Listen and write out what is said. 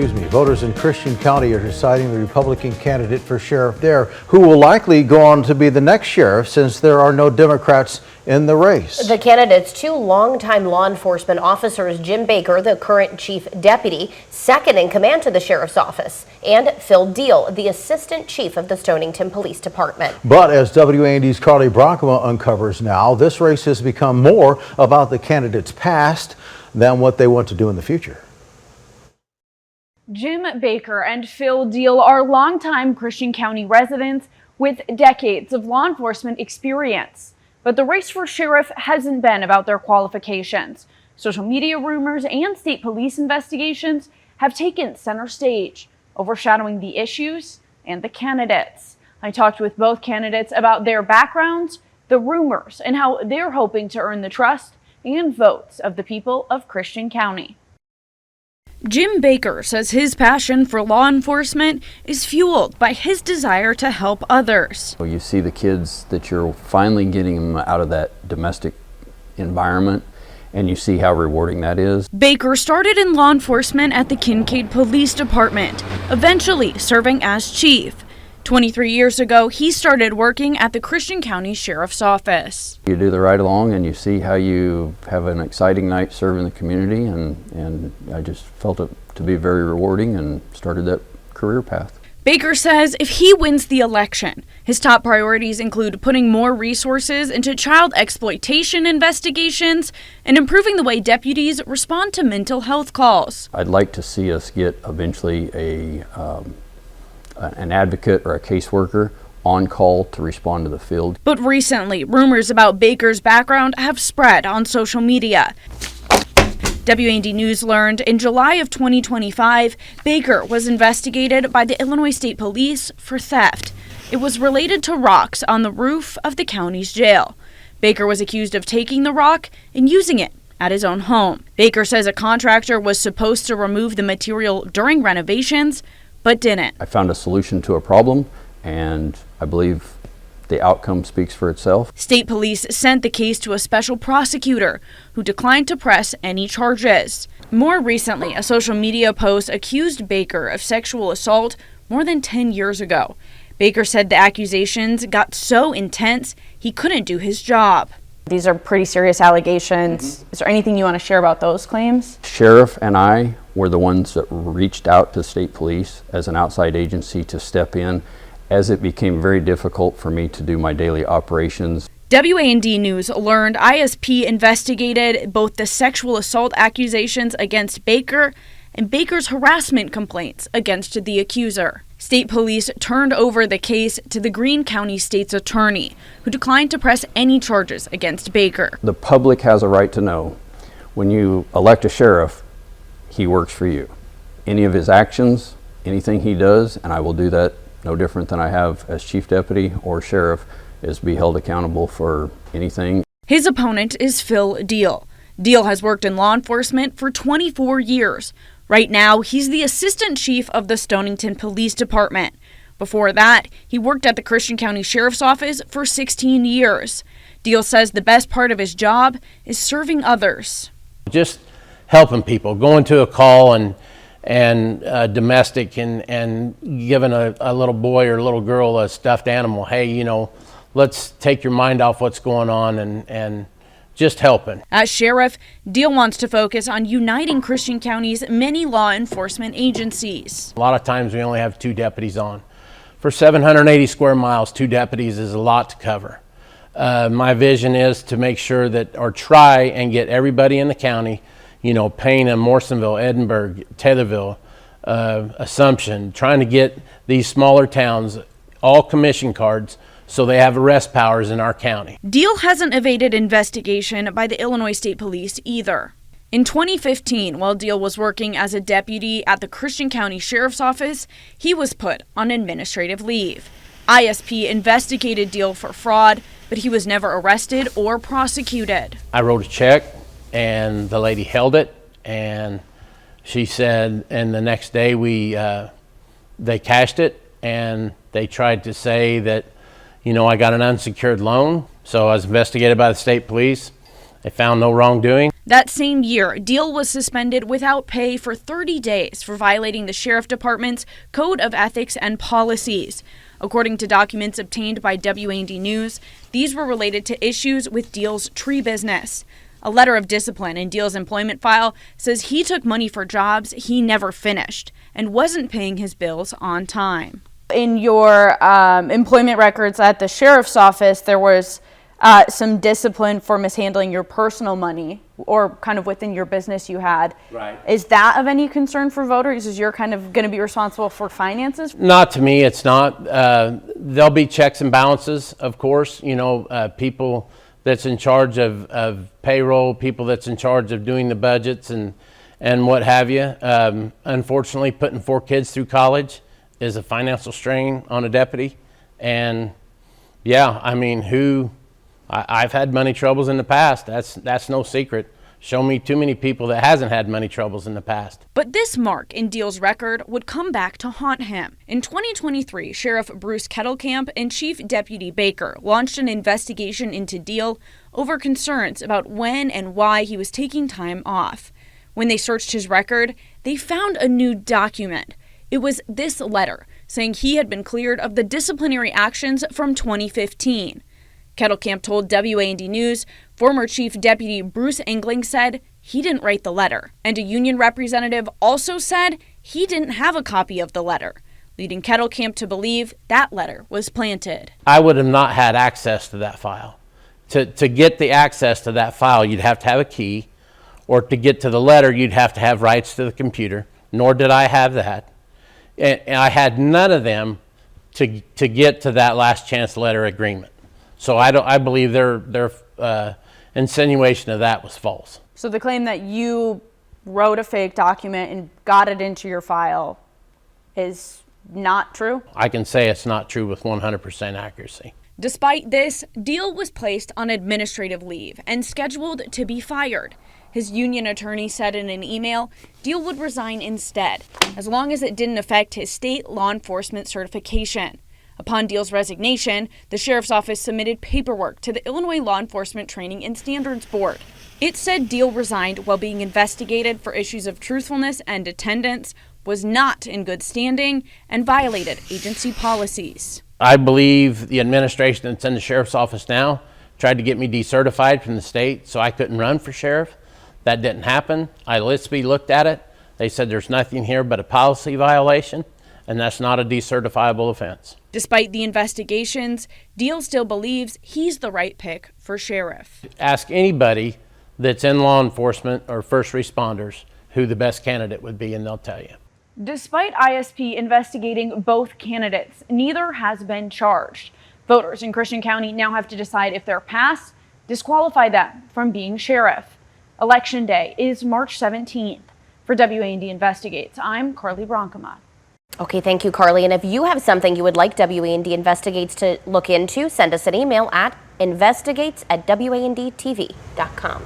Voters in Christian County are deciding the Republican candidate for sheriff there, who will likely go on to be the next sheriff since there are no Democrats in the race. The candidates, two longtime law enforcement officers, Jim Baker, the current chief deputy, second in command to the sheriff's office, and Phil Deal, the assistant chief of the Stonington Police Department. But as WAND's Carly Brockema uncovers now, this race has become more about the candidate's past than what they want to do in the future. Jim Baker and Phil Deal are longtime Christian County residents with decades of law enforcement experience. But the race for sheriff hasn't been about their qualifications. Social media rumors and state police investigations have taken center stage, overshadowing the issues and the candidates. I talked with both candidates about their backgrounds, the rumors, and how they're hoping to earn the trust and votes of the people of Christian County. Jim Baker says his passion for law enforcement is fueled by his desire to help others. You see the kids that you're finally getting them out of that domestic environment, and you see how rewarding that is. Baker started in law enforcement at the Kincaid Police Department, eventually serving as chief. 23 years ago, he started working at the Christian County Sheriff's Office. You do the ride along and you see how you have an exciting night serving the community, and I just felt it to be very rewarding and started that career path. Baker says if he wins the election, his top priorities include putting more resources into child exploitation investigations and improving the way deputies respond to mental health calls. I'd like to see us get eventually an advocate or a caseworker on call to respond to the field. But recently, rumors about Baker's background have spread on social media. WAND News learned in July of 2025, Baker was investigated by the Illinois State Police for theft. It was related to rocks on the roof of the county's jail. Baker was accused of taking the rock and using it at his own home. Baker says a contractor was supposed to remove the material during renovations, but didn't. I found a solution to a problem, and I believe the outcome speaks for itself. State police sent the case to a special prosecutor who declined to press any charges. More recently, a social media post accused Baker of sexual assault more than 10 years ago. Baker said the accusations got so intense he couldn't do his job. These are pretty serious allegations. Is there anything you want to share about those claims? Sheriff and I were the ones that reached out to state police as an outside agency to step in as it became very difficult for me to do my daily operations. WAND News learned ISP investigated both the sexual assault accusations against Baker and Baker's harassment complaints against the accuser. State police turned over the case to the Greene County State's attorney, who declined to press any charges against Baker. The public has a right to know when you elect a sheriff, he works for you. Any of his actions, anything he does, and I will do that no different than I have as chief deputy or sheriff, is be held accountable for anything. His opponent is Phil Deal. Deal has worked in law enforcement for 24 years. Right now, he's the assistant chief of the Stonington Police Department. Before that, he worked at the Christian County Sheriff's Office for 16 years. Deal says the best part of his job is serving others. Just helping people, going to a call and domestic and giving a little boy or little girl a stuffed animal. Hey, you know, let's take your mind off what's going on and just helping. As sheriff, Deal wants to focus on uniting Christian County's many law enforcement agencies. A lot of times we only have 2 deputies on. For 780 square miles, 2 deputies is a lot to cover. My vision is to make sure that, or try and get everybody in the county, you know, Payne and Morrisonville, Edinburgh, Taylorville, Assumption, trying to get these smaller towns all commission cards so they have arrest powers in our county. Deal hasn't evaded investigation by the Illinois State Police either. In 2015, while Deal was working as a deputy at the Christian County Sheriff's Office, he was put on administrative leave. ISP investigated Deal for fraud, but he was never arrested or prosecuted. I wrote a check and the lady held it, and she said, and the next day they cashed it, and they tried to say that, you know, I got an unsecured loan. So I was investigated by the state police. They found no wrongdoing. That same year, Deal was suspended without pay for 30 days for violating the Sheriff Department's Code of Ethics and Policies. According to documents obtained by WAND News, these were related to issues with Deal's tree business. A letter of discipline in Deal's employment file says he took money for jobs he never finished and wasn't paying his bills on time. In your employment records at the sheriff's office, there was some discipline for mishandling your personal money or kind of within your business you had. Right. Is that of any concern for voters? Is you're kind of going to be responsible for finances? Not to me, it's not. There'll be checks and balances, of course. You know, people that's in charge of payroll, people that's in charge of doing the budgets and what have you. Unfortunately, putting 4 kids through college is a financial strain on a deputy. And yeah, I mean, I've had money troubles in the past. That's no secret. Show me too many people that hasn't had money troubles in the past. But this mark in Deal's record would come back to haunt him. In 2023, Sheriff Bruce Kettlecamp and Chief Deputy Baker launched an investigation into Deal over concerns about when and why he was taking time off. When they searched his record, they found a new document. It was this letter saying he had been cleared of the disciplinary actions from 2015. Kettlecamp told WAND News former Chief Deputy Bruce Engling said he didn't write the letter, and a union representative also said he didn't have a copy of the letter, leading Kettlecamp to believe that letter was planted. I would have not had access to that file. To get the access to that file, you'd have to have a key, or to get to the letter, you'd have to have rights to the computer, nor did I have that. And I had none of them to get to that last chance letter agreement. So I believe their insinuation of that was false. So the claim that you wrote a fake document and got it into your file is not true? I can say it's not true with 100% accuracy. Despite this, Deal was placed on administrative leave and scheduled to be fired. His union attorney said in an email, Deal would resign instead, as long as it didn't affect his state law enforcement certification. Upon Deal's resignation, the sheriff's office submitted paperwork to the Illinois Law Enforcement Training and Standards Board. It said Deal resigned while being investigated for issues of truthfulness and attendance, was not in good standing, and violated agency policies. I believe the administration that's in the sheriff's office now tried to get me decertified from the state so I couldn't run for sheriff. That didn't happen. ILSB looked at it. They said there's nothing here but a policy violation, and that's not a decertifiable offense. Despite the investigations, Deal still believes he's the right pick for sheriff. Ask anybody that's in law enforcement or first responders who the best candidate would be, and they'll tell you. Despite ISP investigating both candidates, neither has been charged. Voters in Christian County now have to decide if their past disqualify them from being sheriff. Election Day is March 17th. For WAND Investigates, I'm Carly Bronkema. Okay, thank you, Carly. And if you have something you would like WAND Investigates to look into, send us an email at investigates@wandtv.com.